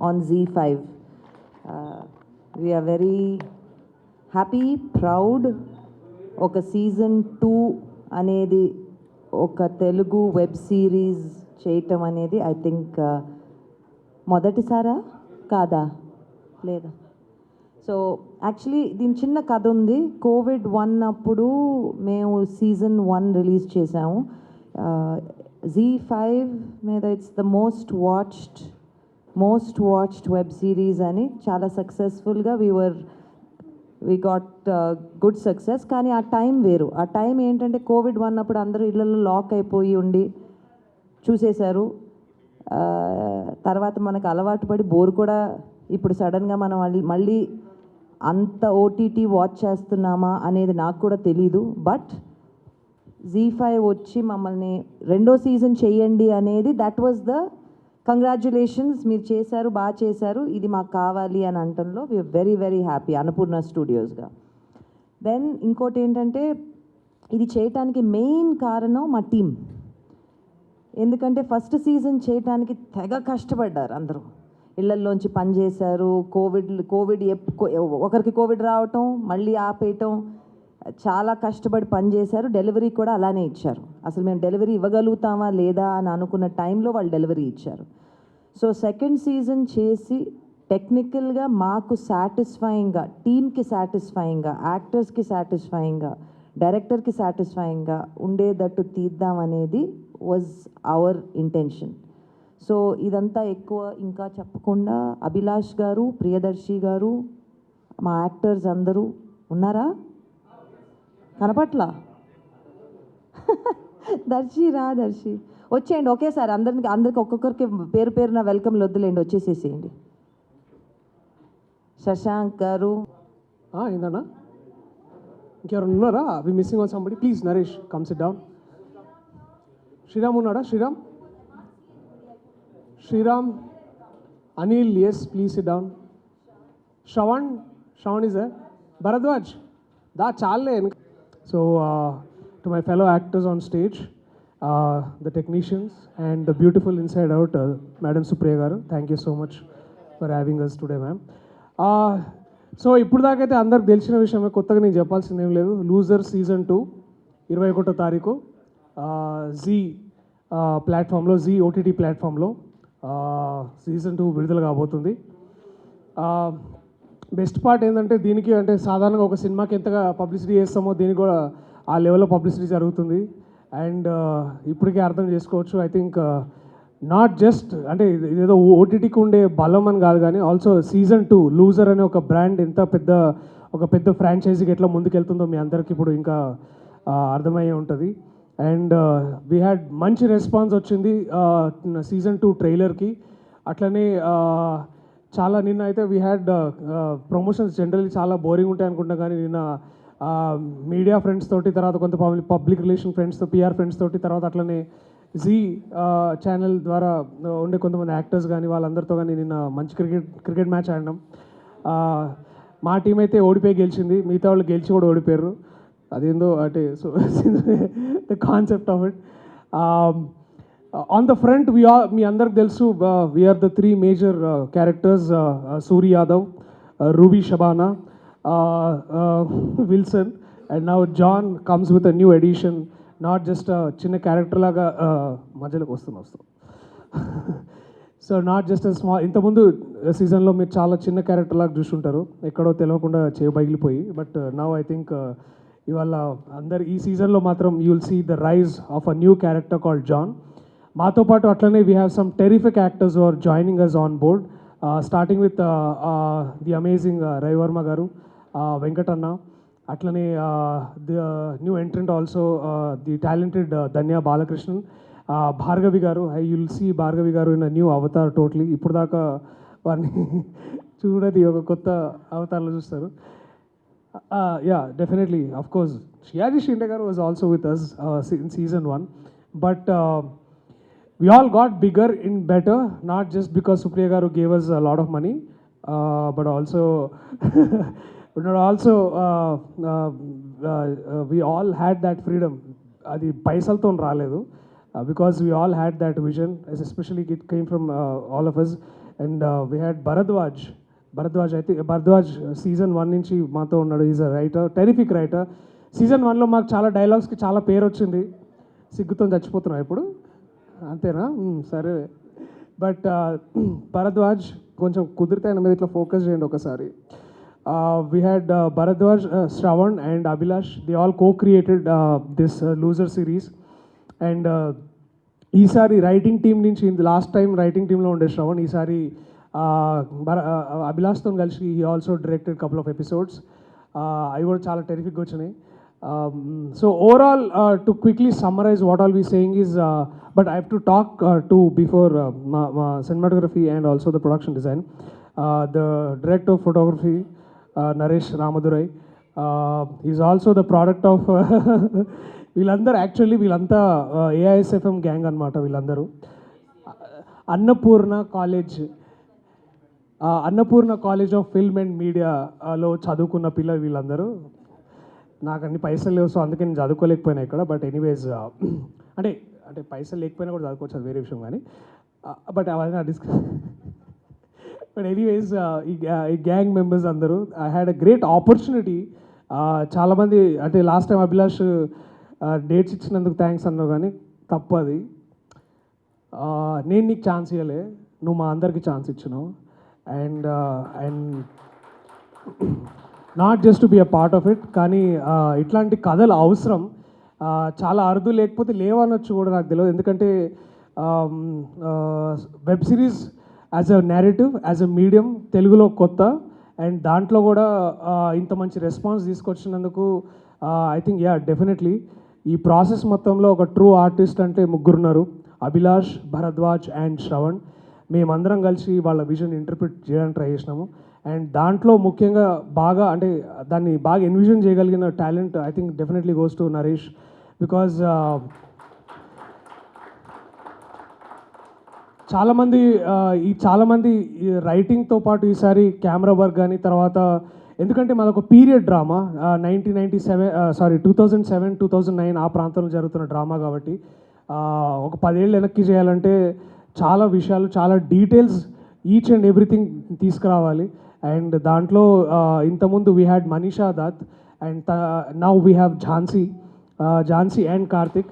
on Z5. We are very happy, proud. ఒక season 2 అనేది ఒక తెలుగు వెబ్ సిరీస్ చేయటం అనేది ఐ థింక్ మొదటిసారా కాదా లేదా. సో యాక్చువల్లీ దీని చిన్న కథ ఉంది. కోవిడ్-1 అప్పుడు మేము సీజన్ 1 రిలీజ్ చేసాము. Z5 మీద it's the most watched web series అని చాలా సక్సెస్ఫుల్గా we got గుడ్ సక్సెస్. కానీ ఆ టైం వేరు. ఆ టైం ఏంటంటే కోవిడ్-1 అప్పుడు అందరూ ఇళ్ళల్లో లాక్ అయిపోయి ఉండి చూసేశారు. తర్వాత మనకు అలవాటు పడి బోర్ కూడా ఇప్పుడు సడన్గా మనం మళ్ళీ అంత ఓటీటీ వాచ్ చేస్తున్నామా అనేది నాకు కూడా తెలీదు. బట్ Z5 వచ్చి మమ్మల్ని రెండో సీజన్ చేయండి అనేది దట్ వాజ్ ద కంగ్రాచ్యులేషన్స్, మీరు చేశారు, బాగా చేశారు, ఇది మాకు కావాలి అని అనటంలో we are very very happy Annapurna స్టూడియోస్గా. దెన్ ఇంకోటి ఏంటంటే ఇది చేయటానికి మెయిన్ కారణం మా టీం. ఎందుకంటే ఫస్ట్ సీజన్ చేయటానికి తెగ కష్టపడ్డారు అందరూ. ఇళ్లల్లోంచి పనిచేశారు. కోవిడ్ ఒకరికి కోవిడ్ రావటం, మళ్ళీ ఆపేయటం, చాలా కష్టపడి పనిచేశారు. డెలివరీ కూడా అలానే ఇచ్చారు. అసలు మేము డెలివరీ ఇవ్వగలుగుతామా లేదా అని అనుకున్న టైంలో వాళ్ళు డెలివరీ ఇచ్చారు. సో సెకండ్ సీజన్ చేసి టెక్నికల్గా మాకు సాటిస్ఫైయింగ్గా, టీమ్కి సాటిస్ఫైయింగ్గా, యాక్టర్స్కి సాటిస్ఫైయింగ్గా, డైరెక్టర్కి సాటిస్ఫైయింగ్గా ఉండేటట్టు తీద్దామనేది వాజ్ అవర్ ఇంటెన్షన్. సో ఇదంతా ఎక్కువ ఇంకా చెప్పకుండా అభిలాష్ గారు, ప్రియదర్శి గారు, మా యాక్టర్స్ అందరూ ఉన్నారా? కనపట్లా? దర్శి వచ్చేయండి ఒకేసారి. అందరికి ఒక్కొక్కరికి పేరు పేరున వెల్కమ్లు వద్దులేండి, వచ్చేసేసేయండి. శశాంక్ గారు ఏందన్నా, ఇంకెవరు ఉన్నారా? We missing on somebody? Please Naresh come sit down. Sriram ఉన్నాడా? Sriram Anil, yes please sit down. Shravan is there. Bharadwaj దా చాలే. So to my fellow actors on stage, the technicians and the beautiful inside out Madam Supriya garu, thank you so much for having us today, ma'am. So ఇప్పుడు దాకైతే అందరికి తెలిసిన విషయమే, కొత్తగా నేను చెప్పాల్సింది ఏం లేదు. లూజర్ సీజన్ 2 21వ తారీఖు జీ ప్లాట్ఫామ్లో, జీ ఓటీటీ ప్లాట్ఫామ్లో సీజన్ 2 విడుదల కాబోతుంది. బెస్ట్ పార్ట్ ఏంటంటే దీనికి అంటే సాధారణంగా ఒక సినిమాకి ఎంతగా పబ్లిసిటీ చేస్తామో దీనికి కూడా ఆ లెవెల్లో పబ్లిసిటీ జరుగుతుంది. అండ్ ఇప్పటికే అర్థం చేసుకోవచ్చు. ఐ థింక్ నాట్ జస్ట్ అంటే ఇదేదో ఓటీటీకి ఉండే బలం అని కాదు, కానీ ఆల్సో సీజన్ 2 లూజర్ అనే ఒక బ్రాండ్ ఎంత ఒక పెద్ద ఫ్రాంచైజీకి ఎట్లా ముందుకెళ్తుందో మీ అందరికీ ఇప్పుడు ఇంకా అర్థమయ్యే ఉంటుంది. అండ్ వీ హ్యాడ్ మంచి రెస్పాన్స్ వచ్చింది సీజన్ 2 ట్రైలర్కి. అట్లనే చాలా నిన్న అయితే వీ హ్యాడ్ ప్రమోషన్స్ జనరల్లీ చాలా బోరింగ్ ఉంటాయి అనుకుంటా, కానీ నిన్న మీడియా ఫ్రెండ్స్ తోటి, తర్వాత కొంత పబ్లిక్ రిలేషన్ ఫ్రెండ్స్తో, పిఆర్ ఫ్రెండ్స్ తోటి, తర్వాత అట్లనే జీ ఛానల్ ద్వారా ఉండే కొంతమంది యాక్టర్స్ కానీ వాళ్ళందరితో కానీ నిన్న మంచి క్రికెట్ మ్యాచ్ ఆడినాం. మా టీం అయితే ఓడిపోయి గెలిచింది, మిగతా వాళ్ళు గెలిచి కూడా ఓడిపోయారు. అదేందో అంటే so the concept of it. On the front, మీ అందరికి తెలుసు, we are the 3 major characters, Suri Yadav, Ruby Shabana, Wilson, and now John comes with a new addition, not just a చిన్న క్యారెక్టర్ లాగా మధ్యలోకి వస్తాం. So not just a small, ఇంతకుముందు సీజన్లో మీరు చాలా చిన్న క్యారెక్టర్ లాగా చూసుంటారు, ఎక్కడో తెలియకుండా చేయబగిలిపోయి. బట్ నౌ ఐ థింక్ ఇవాళ అందరు ఈ సీజన్లో మాత్రం you will see the rise of a new character called John. మాతో పాటు అట్లనే we have some terrific actors who are joining us on board, starting with the amazing Ravi Varma garu, Venkatanna, అట్లనే the new entrant also the talented Dhanya Balakrishnan, Bhargavi garu. You will see Bhargavi garu in a new avatar totally. ఇప్పుడు దాకా వారిని చూడది ఒక కొత్త అవతారంలో చూస్తారు. Definitely of course Sayaji Shinde గారు was also with us in season 1. But we all got bigger in better, not just because Supriya garu gave us a lot of money, but also we all had that freedom. Adi paisalto raledu, because we all had that vision, especially it came from all of us. And we had Bharadwaj అయితే Bharadwaj season 1 నుంచి మాతో ఉన్నాడు. Is a writer, terrific writer. Season 1లో మాకు చాలా డైలాగ్స్కి చాలా పేరు వచ్చింది. సిగ్గుతో చచ్చిపోతున్నాం ఇప్పుడు, అంతేనా? సరే. బట్ భరద్వాజ్ కొంచెం కుదిరితే ఆయన మీద ఇట్లా ఫోకస్ చేయండి ఒకసారి. We had Bharadwaj, Shravan and Abhilash. They all co-created this Loser series. And ఈసారి రైటింగ్ టీమ్ నుంచి, లాస్ట్ టైం రైటింగ్ టీంలో ఉండే శ్రవణ్, ఈసారి అభిలాష్తో కలిసి he also directed couple of episodes. అవి కూడా చాలా టెరిఫిక్గా వచ్చినాయి. So overall to quickly summarize what all be saying is, but I have to talk to before మా cinematography and also the production design. The director of photography Naresh Ramadurai is also the product of వీళ్ళంతా AISFM gang అనమాట. వీళ్ళందరూ Annapurna college of film and మీడియాలో చదువుకున్న పిల్లలు వీళ్ళందరూ. నాకు అన్ని పైసలు లేవు, సో అందుకే నేను చదువుకోలేకపోయినా ఇక్కడ. బట్ ఎనీవేస్ అంటే పైసలు లేకపోయినా కూడా చదువుకోవచ్చు, అది వేరే విషయం. కానీ బట్ అవన్నీ బట్ ఎనీవేస్ ఈ గ్యాంగ్ మెంబర్స్ అందరూ, I had a great opportunity. చాలామంది అంటే లాస్ట్ టైం అభిలాష్ డేట్స్ ఇచ్చినందుకు థ్యాంక్స్ అన్నావు, కానీ తప్పు అది. నేను నీకు ఛాన్స్ ఇవ్వలే, నువ్వు మా అందరికి ఛాన్స్ ఇచ్చినావు. And not just to be a part of it, కానీ ఇట్లాంటి కథలు అవసరం. చాలా అరుదు, లేకపోతే లేవనొచ్చు కూడా నాకు తెలియదు. ఎందుకంటే web series as a narrative, as a medium తెలుగులో కొత్త, అండ్ దాంట్లో కూడా ఇంత మంచి రెస్పాన్స్ తీసుకొచ్చినందుకు ఐ థింక్ డెఫినెట్లీ ఈ ప్రాసెస్ మొత్తంలో ఒక ట్రూ ఆర్టిస్ట్ అంటే ముగ్గురున్నారు, అభిలాష్, భరద్వాజ్ అండ్ శ్రవణ్. మేమందరం కలిసి వాళ్ళ విజన్ ఇంటర్ప్రిట్ చేయడానికి ట్రై చేసినాము. అండ్ దాంట్లో ముఖ్యంగా బాగా అంటే దాన్ని బాగా ఎన్విజన్ చేయగలిగిన talent I think definitely goes to Naresh. Because చాలామంది రైటింగ్తో పాటు ఈసారి కెమెరా వర్క్ కానీ, తర్వాత ఎందుకంటే మాదొక పీరియడ్ డ్రామా, 2007-2009 ఆ ప్రాంతంలో జరుగుతున్న డ్రామా కాబట్టి ఒక 10 ఏళ్ళు వెనక్కి చేయాలంటే చాలా విషయాలు, చాలా డీటెయిల్స్, ఈచ్ అండ్ ఎవ్రీథింగ్ తీసుకురావాలి. అండ్ దాంట్లో ఇంతకుముందు we had Manisha Dutt, and now we have Jhansi and Karthik.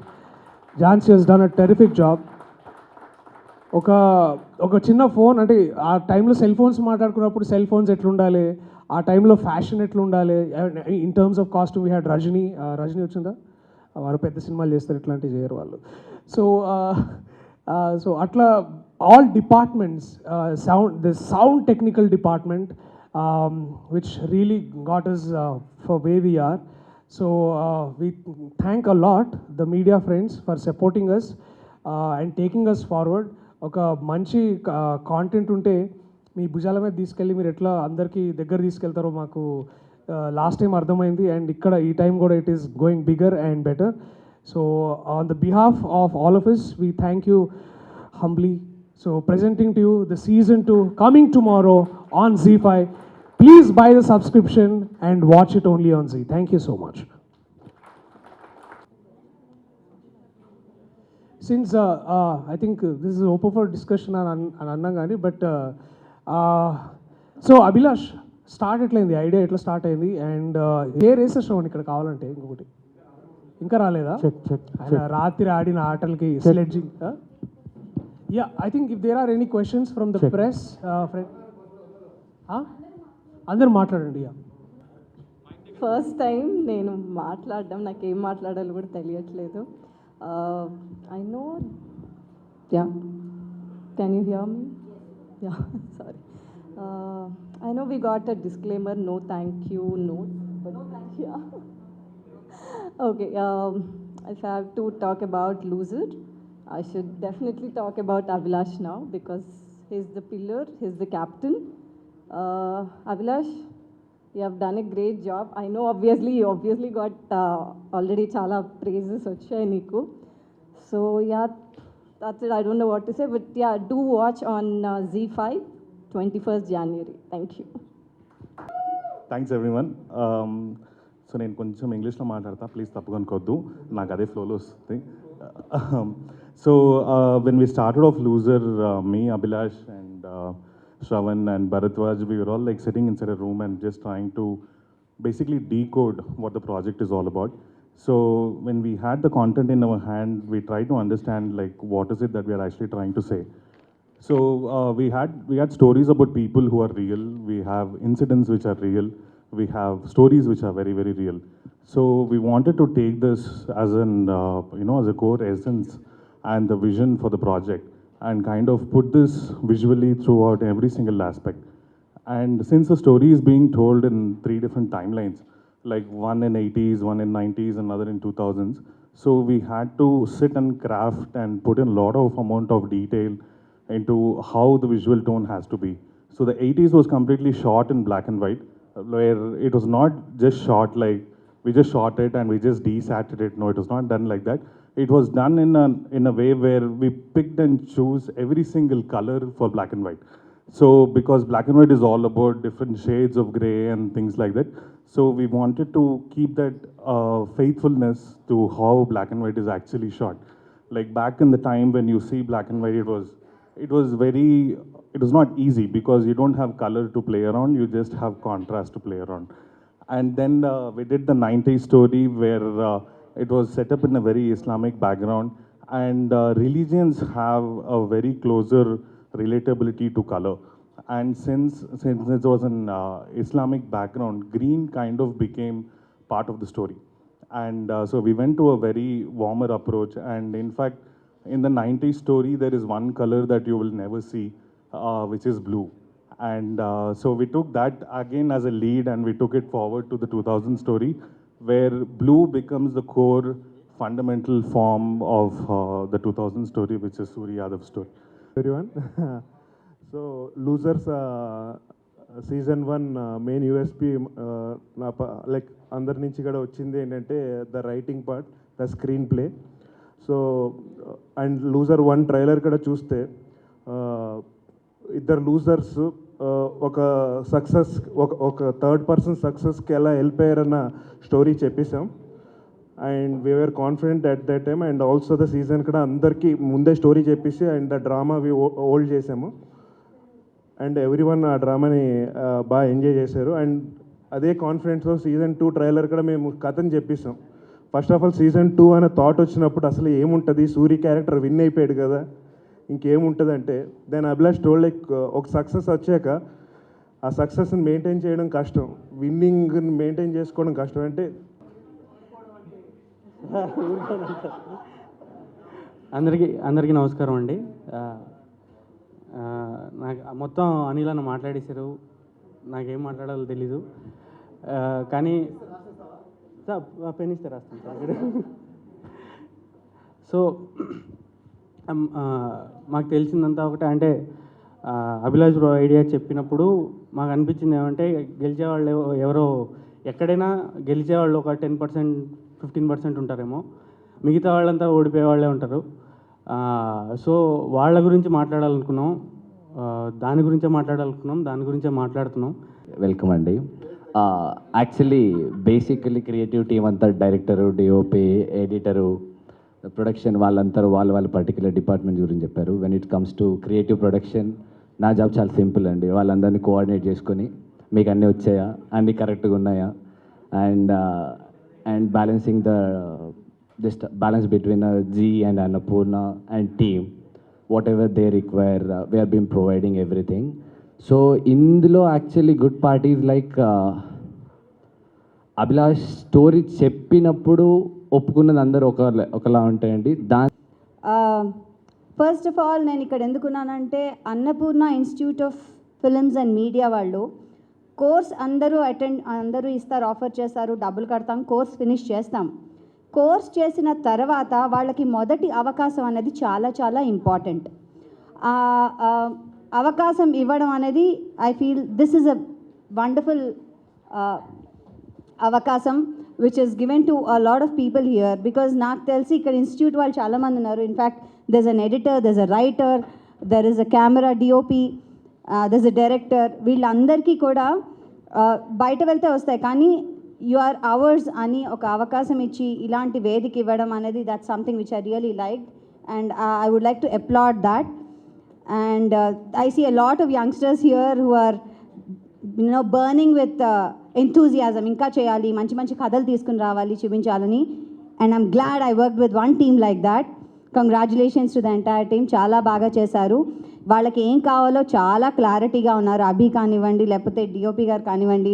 Jhansi has done a terrific job. ఒక చిన్న ఫోన్ అంటే ఆ టైంలో సెల్ ఫోన్స్ మాట్లాడుకున్నప్పుడు సెల్ ఫోన్స్ ఎట్లుండాలి, ఆ టైంలో ఫ్యాషన్ ఎట్లుండాలి, in terms of costume we had Rajani వచ్చిందా, వారు పెద్ద సినిమాలు చేస్తారు, ఇట్లాంటివి చేయరు వాళ్ళు. సో అట్లా all departments, the sound technical department which really got us for where we are. So we thank a lot the media friends for supporting us and taking us forward. ఒక మంచి కాంటెంట్ ఉంటే మీ భుజాల మీద తీసుకెళ్ళి మీరు ఎట్లా అందరికీ దగ్గర తీసుకెళ్తారో మాకు లాస్ట్ టైం అర్థమైంది. అండ్ ఇక్కడ ఈ టైం కూడా it is going bigger and better. So on the behalf of all of us, we thank you humbly. So presenting to you the season 2 coming tomorrow on ZEE5. Please buy the subscription and watch it only on Zee. Thank you so much. Since I think this is open for discussion అని అన్నాం కానీ, but so Abhilash start ఎట్లయింది, idea ఎట్లా start అయింది, and ఏ రేసెస్ శ్రవణ్ ఇక్కడ కావాలంటే ఇంకొకటి ఇంకా రాలేదా? ఆయన రాత్రి ఆడిన ఆటలకి sledging. I think if there are any questions from the press, friend అందరు మాట్లాడండి. ఫస్ట్ టైం నేను మాట్లాడడం, నాకు ఏం మాట్లాడాలో కూడా తెలియట్లేదు. I know, yeah, can you hear me? Yeah, sorry. I know we got a disclaimer, no thank you note, but yeah. Okay, if I have to talk about Loser, I should definitely talk about Abhilash now because he's the pillar, he's the captain. Abhilash, you have done a great job. I know you obviously got already chala praises వచ్చాయి నీకు. So yeah, that's it. I don't know what to say, but yeah, do watch on ZEE5, 21st January. Thank you. Thanks everyone. So నేను కొంచెం ఇంగ్లీష్లో మాట్లాడతా, please తప్పుగా అనుకోవద్దు, నాకు అదే ఫ్లోలో వస్తుంది. So when we started off loser, me, Abhilash and Shravan and Bharatwaj, we were all like sitting inside a room and just trying to basically decode what the project is all about. So when we had the content in our hand, we tried to understand like what is it that we are actually trying to say. So we had stories about people who are real. We have incidents which are real. We have stories which are very very real. So we wanted to take this as an as a core essence and the vision for the project, and kind of put this visually throughout every single aspect. And since the story is being told in three different timelines, like one in 80s, one in 90s, another in 2000s, so we had to sit and craft and put in a lot of amount of detail into how the visual tone has to be. So the 80s was completely shot in black and white, where it was not just shot like we just shot it and we just desaturated it. No, it was not done like that. It was done in a way where we picked and choose every single color for black and white. So because black and white is all about different shades of gray and things like that, so we wanted to keep that faithfulness to how black and white is actually shot. Like back in the time when you see black and white, it was not easy because you don't have color to play around, you just have contrast to play around. And then we did the 90s story where it was set up in a very Islamic background, and religions have a very closer relatability to color. And since it was an Islamic background, green kind of became part of the story. And so we went to a very warmer approach. And in fact, in the 90s story, there is one color that you will never see, which is blue. And so we took that again as a lead and we took it forward to the 2000 story, where blue becomes the core fundamental form of the 2000 story, which is Suri Yadav story. Everyone. So losers season 1 main USP like అందరి నుంచి కూడా వచ్చింది ఏంటంటే the writing part the screen play. So and loser 1 trailer కూడా చూస్తే ఇద్దరు losers ఒక success ఒక థర్డ్ పర్సన్ సక్సెస్కి ఎలా హెల్ప్ అయ్యారన్న స్టోరీ చెప్పేసాం. And we're confident at that time. And also the season కూడా అందరికీ ముందే స్టోరీ చెప్పేసి అండ్ ద డ్రామా హోల్డ్ చేసాము. అండ్ ఎవ్రీ వన్ ఆ డ్రామాని బాగా ఎంజాయ్ చేశారు. అండ్ అదే కాన్ఫిడెన్స్లో సీజన్ 2 ట్రైలర్ కూడా మేము కథని చెప్పిస్తాం. ఫస్ట్ ఆఫ్ ఆల్ సీజన్ 2 అనే థాట్ వచ్చినప్పుడు అసలు ఏముంటుంది, సూరి క్యారెక్టర్ విన్ అయిపోయాడు కదా, ఇంకేముంటుంది అంటే దెన్ అభిలాష్ టోల్డ్ లైక్ ఒక సక్సెస్ వచ్చాక ఆ సక్సెస్ని మెయింటైన్ చేయడం కష్టం, విన్నింగ్ని మెయింటైన్ చేసుకోవడం కష్టం. అంటే అందరికీ నమస్కారం అండి. నాకు మొత్తం అనిల్ అన్న మాట్లాడేశారు, నాకేం మాట్లాడాలో తెలీదు. కానీ పెన్ ఇస్తే రాస్తాను సార్. సో మాకు తెలిసిందంతా ఒకటే, అంటే అభిలాష్ బ్రో ఐడియా చెప్పినప్పుడు మాకు అనిపించింది ఏమంటే గెలిచేవాళ్ళు ఎవరో ఎక్కడైనా గెలిచేవాళ్ళు ఒక 10% 15% ఉంటారేమో, మిగతా వాళ్ళంతా ఓడిపోయే వాళ్ళే ఉంటారు. సో వాళ్ళ గురించి మాట్లాడాలనుకున్నాం, దాని గురించే మాట్లాడుతున్నాం. వెల్కమ్ అండి. యాక్చువల్లీ బేసికలీ క్రియేటివ్ టీమ్ అంతా డైరెక్టరు, డిఓపి, ఎడిటరు, ప్రొడక్షన్ వాళ్ళందరూ వాళ్ళ పర్టికులర్ డిపార్ట్మెంట్ గురించి చెప్పారు. When it comes to creative production నా జాబ్ చాలా సింపుల్ అండి. వాళ్ళందరినీ కోఆర్డినేట్ చేసుకొని మీకు అన్నీ వచ్చాయా, అన్నీ కరెక్ట్గా ఉన్నాయా, and balancing the just balance between G and Annapurna and team, whatever they require, we have been providing everything. So indulo actually good part is like Abhilash story cheppinappudu ఒప్పుకున్నది అందరూ ఒకలా ఉంటాయండి. ఫస్ట్ ఆఫ్ ఆల్ నేను ఇక్కడ ఎందుకున్నానంటే Annapurna institute of films and media వాళ్ళు course అందరూ ఇస్తారు, ఆఫర్ చేస్తారు, డబ్బులు కడతాం, కోర్స్ ఫినిష్ చేస్తాం. కోర్స్ చేసిన తర్వాత వాళ్ళకి మొదటి అవకాశం అనేది చాలా చాలా ఇంపార్టెంట్. అవకాశం ఇవ్వడం అనేది I feel this is a wonderful అవకాశం which is given to a lot of people here. Because నాకు తెలిసి ఇక్కడ ఇన్స్టిట్యూట్ వాళ్ళు చాలామంది ఉన్నారు. In fact there is an editor, there is a writer, there is a camera DOP, there is a director. వీళ్ళందరికీ కూడా బయట వెళ్తే వస్తాయి, కానీ యు ఆర్ అవర్స్ అని ఒక అవకాశం ఇచ్చి ఇలాంటి వేదిక ఇవ్వడం అనేది that's something which I really like and I would like to applaud that. And I see a lot of youngsters here who are, burning with enthusiasm. ఇంకా చేయాలి, మంచి మంచి కథలు తీసుకుని రావాలి, చూపించాలని. And I'm glad I worked with one team like that. Congratulations to the entire team. చాలా బాగా చేశారు. వాళ్ళకి ఏం కావాలో చాలా క్లారిటీగా ఉన్నారు. అభి కానివ్వండి, లేకపోతే డిఓపి గారు కానివ్వండి,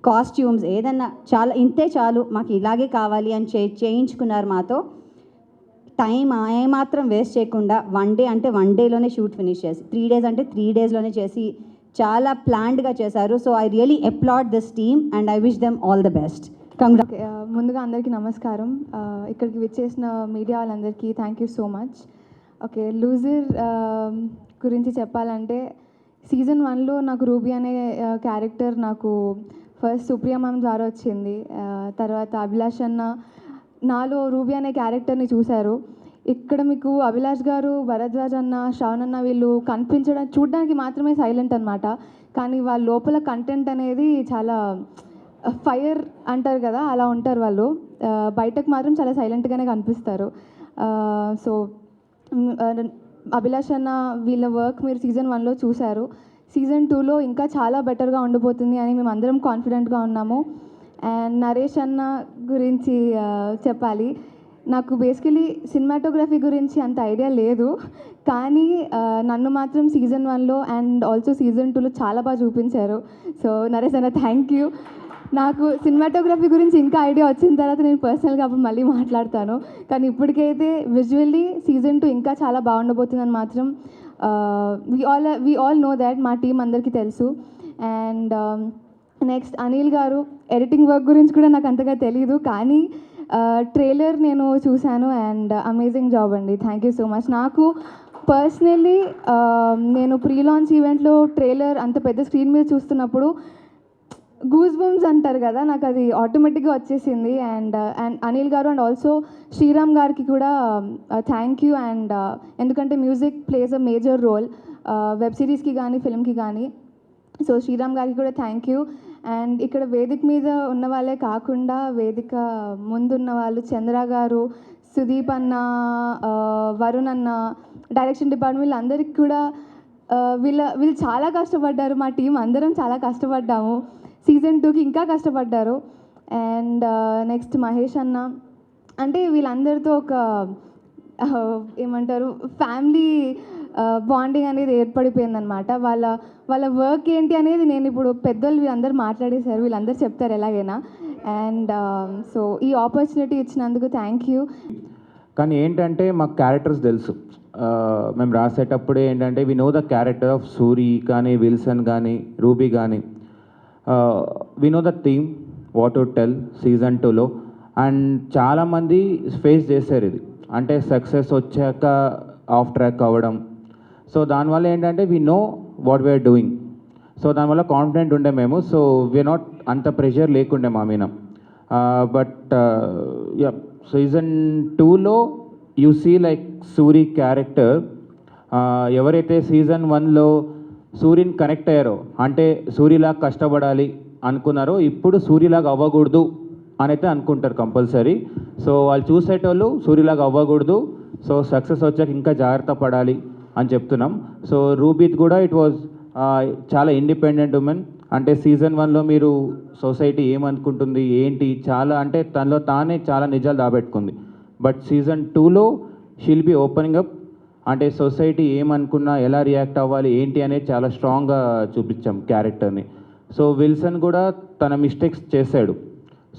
కాస్ట్యూమ్స్ ఏదన్నా చాలా ఇంతే చాలు, మాకు ఇలాగే కావాలి అని చేయించుకున్నారు మాతో. టైం ఏమాత్రం వేస్ట్ చేయకుండా 1 day అంటే 1 dayలోనే షూట్ ఫినిష్ చేసి, 3 days అంటే 3 daysలోనే చేసి చాలా ప్లాన్డ్గా చేశారు. So I really applaud this team and I wish them all the best. ముందుగా అందరికీ నమస్కారం. ఇక్కడికి విచ్చేసిన మీడియా వాళ్ళందరికీ thank you so much. Okay, loser గురించి చెప్పాలంటే సీజన్ 1లో నాకు రూబీ అనే క్యారెక్టర్ నాకు ఫస్ట్ సుప్రియ మ్యామ్ ద్వారా వచ్చింది. తర్వాత అభిలాష్ అన్న నాలో రూబీ అనే క్యారెక్టర్ని చూశారు. ఇక్కడ మీకు అభిలాష్ గారు, భరద్వాజ్ అన్న, శ్రవణ్ అన్న వీళ్ళు చూడడానికి మాత్రమే సైలెంట్ అనమాట. కానీ వాళ్ళ లోపల కంటెంట్ అనేది చాలా ఫైర్ అంటారు కదా, అలా ఉంటారు వాళ్ళు. బయటకు మాత్రం చాలా సైలెంట్గానే కనిపిస్తారు. సో అభిలాష్ అన్న వీళ్ళ వర్క్ మీరు సీజన్ 1లో చూశారు. సీజన్ 2లో ఇంకా చాలా బెటర్గా ఉండబోతుంది అని మేము అందరం కాన్ఫిడెంట్గా ఉన్నాము. అండ్ నరేష్ అన్న గురించి చెప్పాలి. నాకు బేసికలీ సినిమాటోగ్రఫీ గురించి అంత ఐడియా లేదు, కానీ నన్ను మాత్రం సీజన్ 1లో అండ్ ఆల్సో సీజన్ 2లో చాలా బాగా చూపించారు. సో నరేష్ అన్న థ్యాంక్ యూ. నాకు సినిమాటోగ్రఫీ గురించి ఇంకా ఐడియా వచ్చిన తర్వాత నేను పర్సనల్గా అప్పుడు మళ్ళీ మాట్లాడతాను. కానీ ఇప్పటికైతే విజువల్లీ సీజన్ 2 ఇంకా చాలా బాగుండబోతుందని మాత్రం వి ఆల్ నో దాట్, మా టీం అందరికీ తెలుసు. అండ్ నెక్స్ట్ అనిల్ గారు ఎడిటింగ్ వర్క్ గురించి కూడా నాకు అంతగా తెలీదు, కానీ ట్రైలర్ నేను చూశాను అండ్ అమేజింగ్ జాబ్ అండి. Thank you so much. నాకు పర్సనల్లీ నేను ప్రీ లాంచ్ ఈవెంట్లో ట్రైలర్ అంత పెద్ద స్క్రీన్ మీద చూస్తున్నప్పుడు గూస్ బంప్స్ అంటారు కదా, నాకు అది ఆటోమేటిక్గా వచ్చేసింది. అండ్ అనిల్ గారు అండ్ ఆల్సో శ్రీరామ్ గారికి కూడా థ్యాంక్ యూ. అండ్ ఎందుకంటే music plays a major role web సిరీస్కి కానీ ఫిల్మ్కి కానీ. సో శ్రీరామ్ గారికి కూడా థ్యాంక్ యూ. అండ్ ఇక్కడ వేదిక మీద ఉన్న వాళ్ళే కాకుండా వేదిక ముందున్న వాళ్ళు చంద్ర గారు, సుదీప్ అన్న, వరుణ్ అన్న, డైరెక్షన్ డిపార్ట్మెంట్ వీళ్ళందరికీ కూడా వీళ్ళు చాలా కష్టపడ్డారు. మా టీం అందరం చాలా కష్టపడ్డాము. సీజన్ 2కి ఇంకా కష్టపడ్డారు. అండ్ నెక్స్ట్ మహేష్ అన్న, అంటే వీళ్ళందరితో ఒక ఏమంటారు ఫ్యామిలీ బాండింగ్ అనేది ఏర్పడిపోయిందనమాట. వాళ్ళ వర్క్ ఏంటి అనేది నేను ఇప్పుడు పెద్దోళ్ళు వీళ్ళందరూ మాట్లాడేశారు, వీళ్ళందరూ చెప్తారు ఎలాగైనా. అండ్ సో ఈ ఆపర్చునిటీ ఇచ్చినందుకు థ్యాంక్ యూ. కానీ ఏంటంటే మాకు క్యారెక్టర్స్ తెలుసు. మేము రాసేటప్పుడే ఏంటంటే we know the character of Suri కానీ, విల్సన్ కానీ, రూబీ కానీ. We know the theme what to tell season 2లో. అండ్ చాలామంది ఫేస్ చేశారు ఇది, అంటే సక్సెస్ వచ్చాక ఆఫ్ ట్రాక్ అవ్వడం. సో దానివల్ల ఏంటంటే we know what we're doing. So దానివల్ల కాన్ఫిడెంట్ ఉండే మేము. సో వీఆర్ నాట్ అంత ప్రెషర్ లేకుండే మా మీద. బట్ సీజన్ 2లో you see like Suri character, ఎవరైతే సీజన్ 1లో సూర్యుని కనెక్ట్ అయ్యారో, అంటే సూర్యులాగా కష్టపడాలి అనుకున్నారో, ఇప్పుడు సూర్యులాగా అవ్వకూడదు అని అయితే అనుకుంటారు కంపల్సరీ. సో వాళ్ళు చూసేటోళ్ళు సూర్యులాగా అవ్వకూడదు, సో సక్సెస్ వచ్చాక ఇంకా జాగ్రత్త పడాలి అని చెప్తున్నాం. సో రూబీత్ కూడా ఇట్ వాజ్ చాలా ఇండిపెండెంట్ ఉమెన్. అంటే సీజన్ 1లో మీరు సొసైటీ ఏమనుకుంటుంది ఏంటి, చాలా అంటే తనలో తానే చాలా నిజాలు దాబెట్టుకుంది. బట్ సీజన్ 2లో షీల్ బి ఓపెనింగ్ అప్, అంటే సొసైటీ ఏమనుకున్నా ఎలా రియాక్ట్ అవ్వాలి ఏంటి అనేది చాలా స్ట్రాంగ్గా చూపించాం క్యారెక్టర్ని. సో విల్సన్ కూడా తన మిస్టేక్స్ చేశాడు.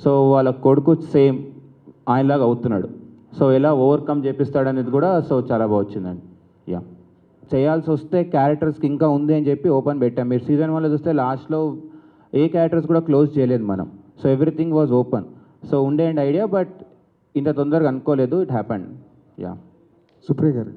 సో వాళ్ళ కొడుకు సేమ్ ఆయనలాగా అవుతున్నాడు. సో ఎలా ఓవర్కమ్ చేపిస్తాడు అనేది కూడా సో చాలా బాగా వచ్చిందండి. యా, చేయాల్సి వస్తే క్యారెక్టర్స్కి ఇంకా ఉంది అని చెప్పి ఓపెన్ పెట్టాం. మీరు సీజన్ 1లో చూస్తే లాస్ట్లో ఏ క్యారెక్టర్స్ కూడా క్లోజ్ చేయలేదు మనం. So everything was open. So ఉండే అండ్ ఐడియా, బట్ ఇంత తొందరగా అనుకోలేదు, ఇట్ హ్యాపెండ్. యా. సుప్రియ గారు